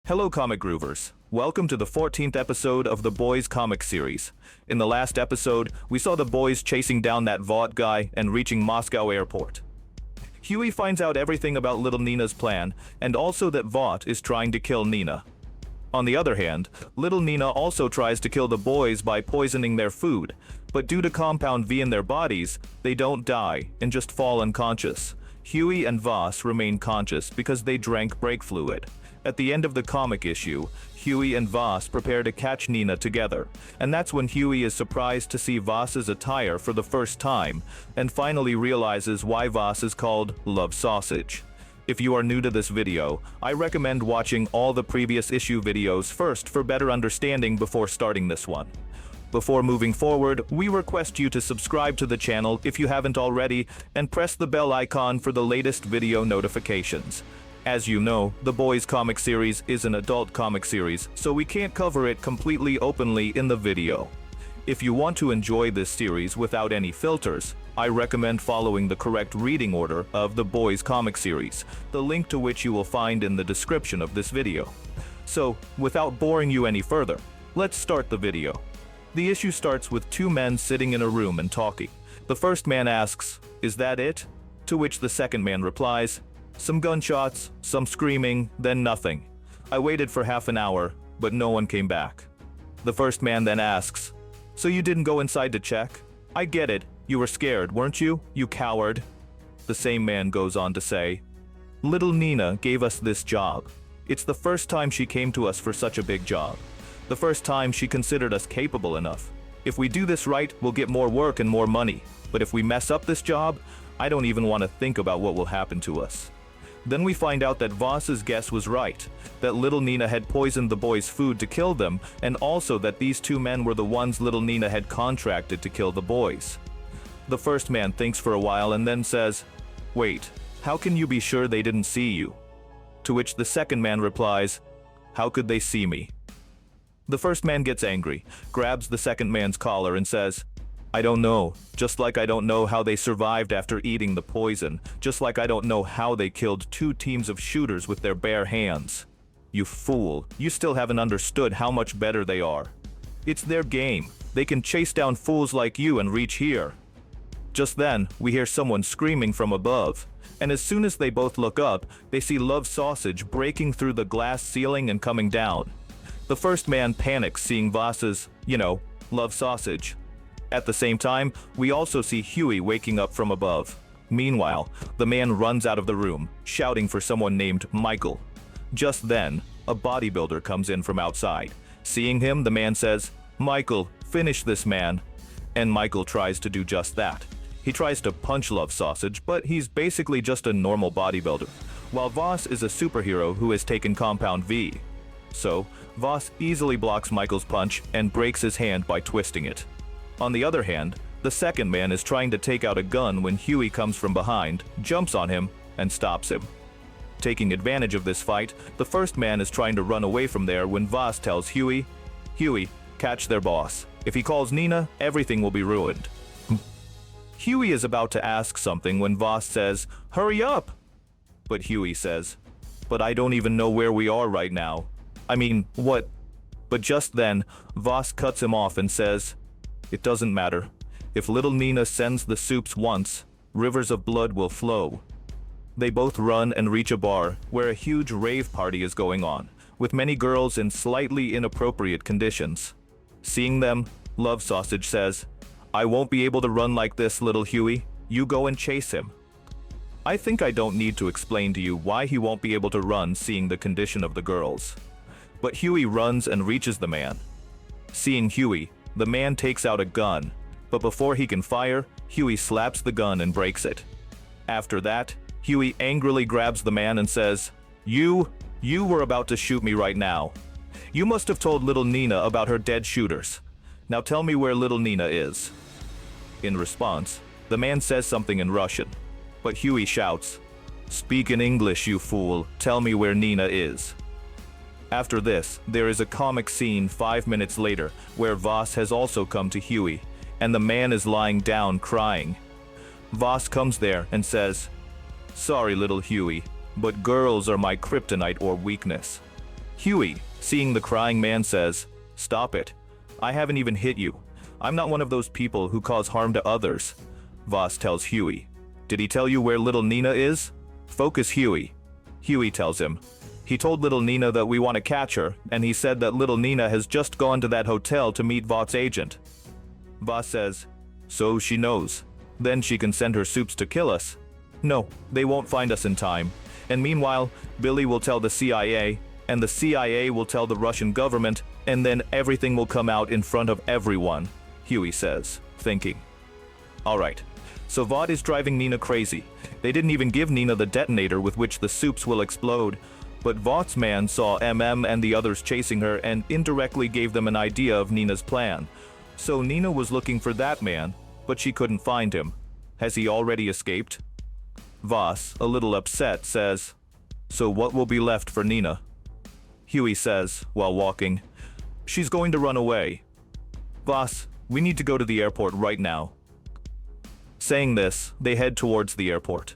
Hello comic groovers. Welcome to the 14th episode of the Boys comic series. In the last episode, we saw the boys chasing down that Vought guy and reaching Moscow airport. Huey finds out everything about little Nina's plan, and also that Vought is trying to kill Nina. On the other hand, little Nina also tries to kill the boys by poisoning their food, but due to Compound V in their bodies, they don't die and just fall unconscious. Huey and Voss remain conscious because they drank brake fluid. At the end of the comic issue, Huey and Voss prepare to catch Nina together, and that's when Huey is surprised to see Voss's attire for the first time, and finally realizes why Voss is called Love Sausage. If you are new to this video, I recommend watching all the previous issue videos first for better understanding before starting this one. Before moving forward, we request you to subscribe to the channel if you haven't already, and press the bell icon for the latest video notifications. As you know, the Boys comic series is an adult comic series, so we can't cover it completely openly in the video. If you want to enjoy this series without any filters, I recommend following the correct reading order of the Boys comic series, the link to which you will find in the description of this video. So, without boring you any further, let's start the video. The issue starts with two men sitting in a room and talking. The first man asks, "Is that it?" To which the second man replies, "Some gunshots, some screaming, then nothing. I waited for half an hour, but no one came back." The first man then asks, "So you didn't go inside to check? I get it, you were scared, weren't you, you coward?" The same man goes on to say, "Little Nina gave us this job. It's the first time she came to us for such a big job. The first time she considered us capable enough. If we do this right, we'll get more work and more money. But if we mess up this job, I don't even want to think about what will happen to us." Then we find out that Voss's guess was right, that little Nina had poisoned the boys' food to kill them, and also that these two men were the ones little Nina had contracted to kill the boys. The first man thinks for a while and then says, "Wait, how can you be sure they didn't see you?" To which the second man replies, "How could they see me?" The first man gets angry, grabs the second man's collar and says, "I don't know, just like I don't know how they survived after eating the poison, just like I don't know how they killed two teams of shooters with their bare hands. You fool, you still haven't understood how much better they are. It's their game, they can chase down fools like you and reach here." Just then, we hear someone screaming from above, and as soon as they both look up, they see Love Sausage breaking through the glass ceiling and coming down. The first man panics seeing Voss's, Love Sausage. At the same time, we also see Huey waking up from above. Meanwhile, the man runs out of the room, shouting for someone named Michael. Just then, a bodybuilder comes in from outside. Seeing him, the man says, "Michael, finish this man." And Michael tries to do just that. He tries to punch Love Sausage, but he's basically just a normal bodybuilder, while Voss is a superhero who has taken Compound V. So, Voss easily blocks Michael's punch and breaks his hand by twisting it. On the other hand, the second man is trying to take out a gun when Huey comes from behind, jumps on him, and stops him. Taking advantage of this fight, the first man is trying to run away from there when Voss tells Huey, "Huey, catch their boss. If he calls Nina, everything will be ruined." Huey is about to ask something when Voss says, "Hurry up!" But Huey says, "But I don't even know where we are right now. I mean, what?" But just then, Voss cuts him off and says, "It doesn't matter. If little Nina sends the soups once, rivers of blood will flow." They both run and reach a bar where a huge rave party is going on, with many girls in slightly inappropriate conditions. Seeing them, Love Sausage says, "I won't be able to run like this, little Huey. You go and chase him." I think I don't need to explain to you why he won't be able to run seeing the condition of the girls. But Huey runs and reaches the man. Seeing Huey, the man takes out a gun, but before he can fire, Huey slaps the gun and breaks it. After that, Huey angrily grabs the man and says, You were about to shoot me right now. You must have told little Nina about her dead shooters. Now tell me where little Nina is." In response, the man says something in Russian, but Huey shouts, "Speak in English, you fool. Tell me where Nina is." After this, there is a comic scene 5 minutes later where Voss has also come to Huey, and the man is lying down crying. Voss comes there and says, "Sorry, little Huey, but girls are my kryptonite or weakness." Huey, seeing the crying man, says, "Stop it. I haven't even hit you. I'm not one of those people who cause harm to others." Voss tells Huey, "Did he tell you where little Nina is?" Focus Huey. Huey tells him, "He told little Nina that we want to catch her, and he said that little Nina has just gone to that hotel to meet Vought's agent." Voss says, "So she knows. Then she can send her soups to kill us." "No, they won't find us in time. And meanwhile, Billy will tell the CIA, and the CIA will tell the Russian government, and then everything will come out in front of everyone," Huey says, thinking. Alright, so Vought is driving Nina crazy. They didn't even give Nina the detonator with which the soups will explode, but Vought's man saw MM and the others chasing her and indirectly gave them an idea of Nina's plan. So Nina was looking for that man, but she couldn't find him. Has he already escaped? Voss, a little upset, says, "So what will be left for Nina?" Huey says, while walking, "She's going to run away. Voss, we need to go to the airport right now." Saying this, they head towards the airport.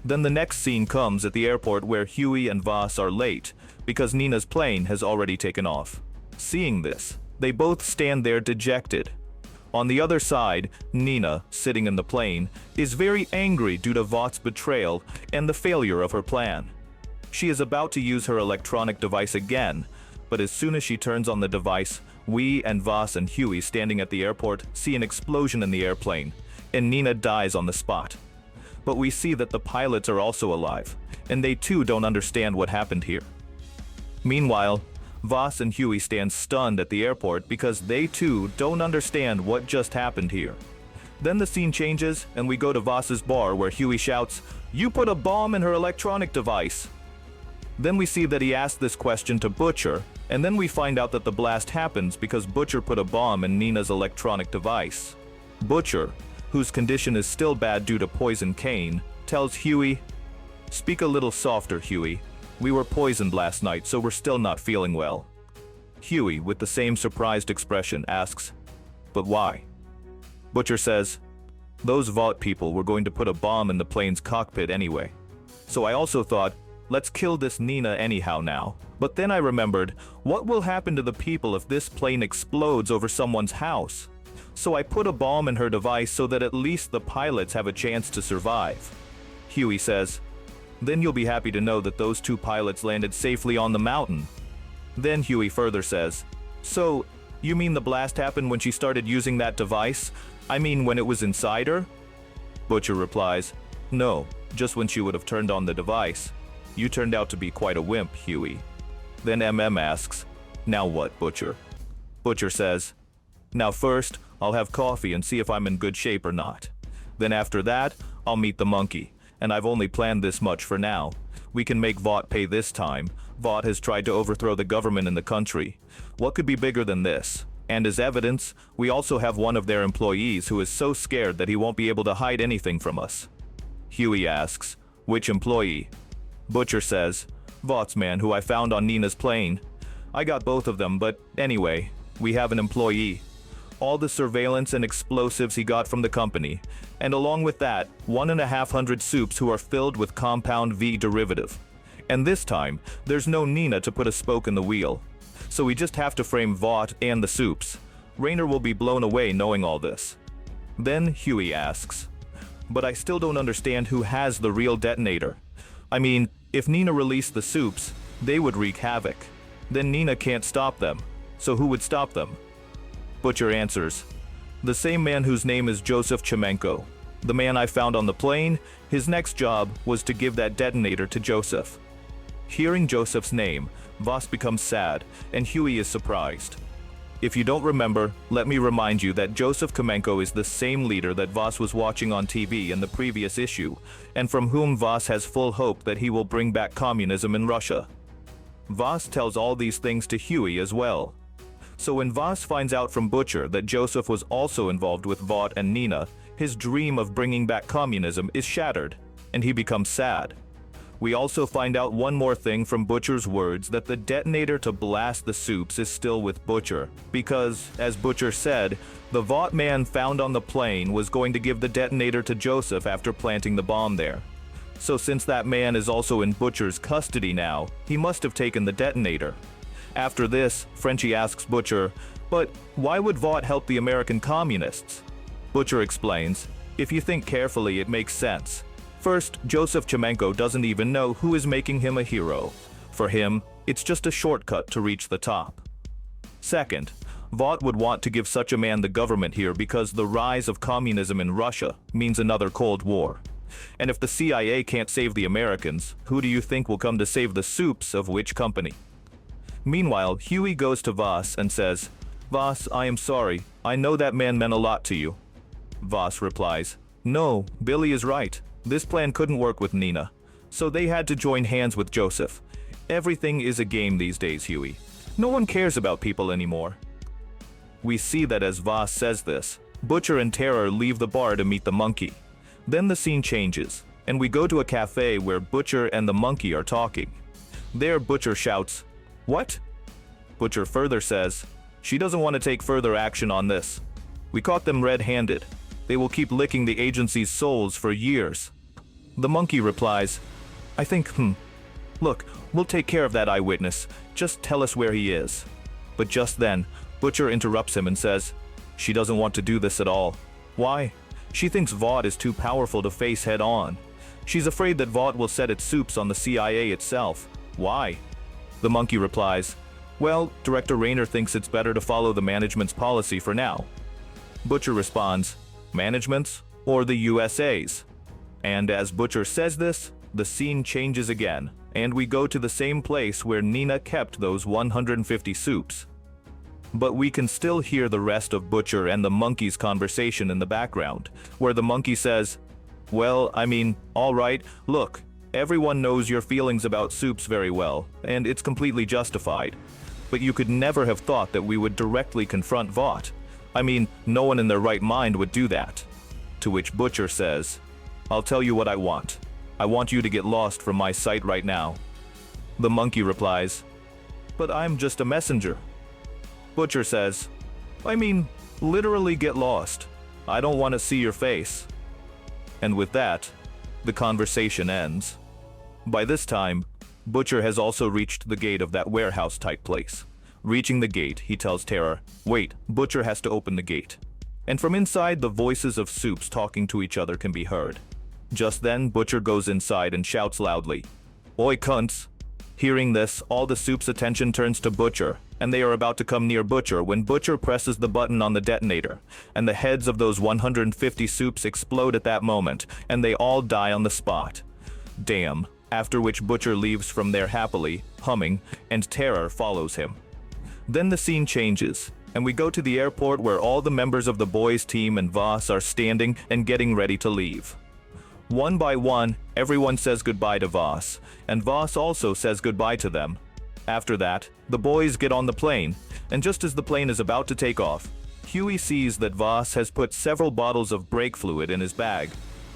Then the next scene comes at the airport where Huey and Voss are late because Nina's plane has already taken off. Seeing this, they both stand there dejected. On the other side, Nina, sitting in the plane, is very angry due to Vought's betrayal and the failure of her plan. She is about to use her electronic device again, but as soon as she turns on the device, we and Voss and Huey standing at the airport see an explosion in the airplane, and Nina dies on the spot. But we see that the pilots are also alive, and they too don't understand what happened here. Meanwhile, Voss and Huey stand stunned at the airport because they too don't understand what just happened here. Then the scene changes and we go to Voss's bar where Huey shouts, "You put a bomb in her electronic device." Then we see that he asked this question to Butcher, and then we find out that the blast happens because Butcher put a bomb in Nina's electronic device. Butcher, whose condition is still bad due to poison cane, tells Huey, "Speak a little softer, Huey. We were poisoned last night, so we're still not feeling well." Huey, with the same surprised expression, asks, "But why?" Butcher says, "Those Vought people were going to put a bomb in the plane's cockpit anyway. So I also thought, let's kill this Nina anyhow now. But then I remembered, what will happen to the people if this plane explodes over someone's house? So I put a bomb in her device so that at least the pilots have a chance to survive." Huey says, "Then you'll be happy to know that those two pilots landed safely on the mountain." Then Huey further says, "So, you mean the blast happened when she started using that device? I mean when it was inside her?" Butcher replies, "No, just when she would have turned on the device. You turned out to be quite a wimp, Huey." Then MM asks, "Now what, Butcher?" Butcher says, "Now first, I'll have coffee and see if I'm in good shape or not. Then after that, I'll meet the monkey. And I've only planned this much for now. We can make Vought pay this time. Vought has tried to overthrow the government in the country. What could be bigger than this? And as evidence, we also have one of their employees who is so scared that he won't be able to hide anything from us." Huey asks, "Which employee?" Butcher says, "Vought's man who I found on Nina's plane. I got both of them, but anyway, we have an employee. All the surveillance and explosives he got from the company, and along with that, 1,500 soups who are filled with compound V derivative. And this time, there's no Nina to put a spoke in the wheel. So we just have to frame Vought and the soups. Raynor will be blown away knowing all this." Then Huey asks, "But I still don't understand who has the real detonator. I mean, if Nina released the soups, they would wreak havoc. Then Nina can't stop them. So who would stop them?" Butcher answers, "The same man whose name is Joseph Chimenko. The man I found on the plane, his next job was to give that detonator to Joseph." Hearing Joseph's name, Voss becomes sad, and Huey is surprised. If you don't remember, let me remind you that Joseph Chimenko is the same leader that Voss was watching on TV in the previous issue, and from whom Voss has full hope that he will bring back communism in Russia. Voss tells all these things to Huey as well. So when Voss finds out from Butcher that Joseph was also involved with Vought and Nina, his dream of bringing back communism is shattered, and he becomes sad. We also find out one more thing from Butcher's words, that the detonator to blast the soups is still with Butcher, because, as Butcher said, the Vought man found on the plane was going to give the detonator to Joseph after planting the bomb there. So since that man is also in Butcher's custody now, he must have taken the detonator. After this, Frenchie asks Butcher, "But why would Vought help the American communists?" Butcher explains, "If you think carefully, it makes sense. First, Joseph Chimenko doesn't even know who is making him a hero. For him, it's just a shortcut to reach the top. Second, Vought would want to give such a man the government here because the rise of communism in Russia means another Cold War. And if the CIA can't save the Americans, who do you think will come to save the soups of which company?" Meanwhile, Huey goes to Voss and says, "Voss, I am sorry. I know that man meant a lot to you." Voss replies, "No, Billy is right. This plan couldn't work with Nina. So they had to join hands with Joseph. Everything is a game these days, Huey. No one cares about people anymore." We see that as Voss says this, Butcher and Terror leave the bar to meet the monkey. Then the scene changes, and we go to a cafe where Butcher and the monkey are talking. There, Butcher shouts, "What?" Butcher further says, "She doesn't want to take further action on this. We caught them red-handed. They will keep licking the agency's souls for years." The monkey replies, "I think, look, we'll take care of that eyewitness. Just tell us where he is." But just then, Butcher interrupts him and says, "She doesn't want to do this at all. Why? She thinks Vought is too powerful to face head-on. She's afraid that Vought will set its soups on the CIA itself. Why?" The monkey replies, "Well, Director Rayner thinks it's better to follow the management's policy for now." Butcher responds, "Management's or the USA's?" And as Butcher says this, the scene changes again, and we go to the same place where Nina kept those 150 soups. But we can still hear the rest of Butcher and the monkey's conversation in the background, where the monkey says, "Well, I mean, all right, look, everyone knows your feelings about soups very well, and it's completely justified. But you could never have thought that we would directly confront Vought. I mean, no one in their right mind would do that." To which Butcher says, "I'll tell you what I want. I want you to get lost from my sight right now." The monkey replies, "But I'm just a messenger." Butcher says, "I mean, literally get lost. I don't want to see your face." And with that, the conversation ends. By this time, Butcher has also reached the gate of that warehouse-type place. Reaching the gate, he tells Terror, "Wait, Butcher has to open the gate." And from inside, the voices of soups talking to each other can be heard. Just then, Butcher goes inside and shouts loudly, "Oi, cunts!" Hearing this, all the soups' attention turns to Butcher, and they are about to come near Butcher when Butcher presses the button on the detonator, and the heads of those 150 soups explode at that moment, and they all die on the spot. Damn. After which Butcher leaves from there happily, humming, and Terror follows him. Then the scene changes, and we go to the airport where all the members of the boys' team and Voss are standing and getting ready to leave. One by one, everyone says goodbye to Voss, and Voss also says goodbye to them. After that, the boys get on the plane, and just as the plane is about to take off, Huey sees that Voss has put several bottles of brake fluid in his bag.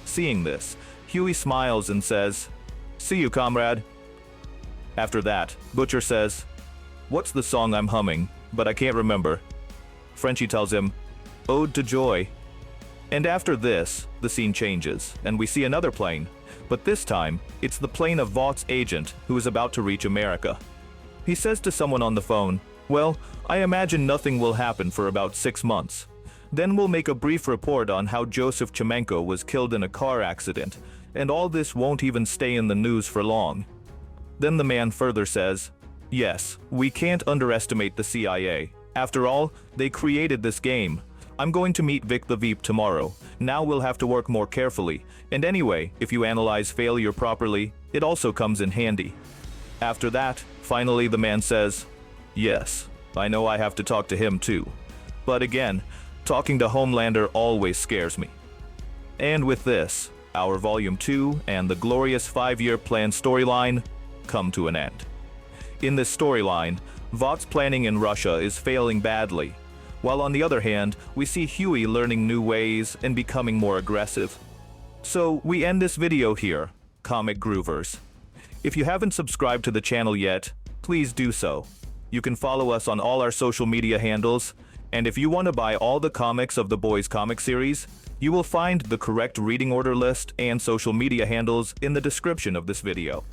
Seeing this, Huey smiles and says, "See you, comrade." After that, Butcher says, "What's the song I'm humming, but I can't remember?" Frenchie tells him, "Ode to Joy." And after this, the scene changes, and we see another plane, but this time, it's the plane of Vought's agent who is about to reach America. He says to someone on the phone, "Well, I imagine nothing will happen for about 6 months. Then we'll make a brief report on how Joseph Chimenko was killed in a car accident, and all this won't even stay in the news for long." Then the man further says, "Yes, we can't underestimate the CIA. After all, they created this game. I'm going to meet Vic the Veep tomorrow. Now we'll have to work more carefully, and anyway, if you analyze failure properly, it also comes in handy." After that, finally the man says, "Yes, I know I have to talk to him too. But again, talking to Homelander always scares me." And with this, our Volume 2 and the glorious 5-year plan storyline come to an end. In this storyline, Vought's planning in Russia is failing badly, while on the other hand, we see Huey learning new ways and becoming more aggressive. So we end this video here, Comic Groovers. If you haven't subscribed to the channel yet, please do so. You can follow us on all our social media handles, and if you want to buy all the comics of the Boys comic series, you will find the correct reading order list and social media handles in the description of this video.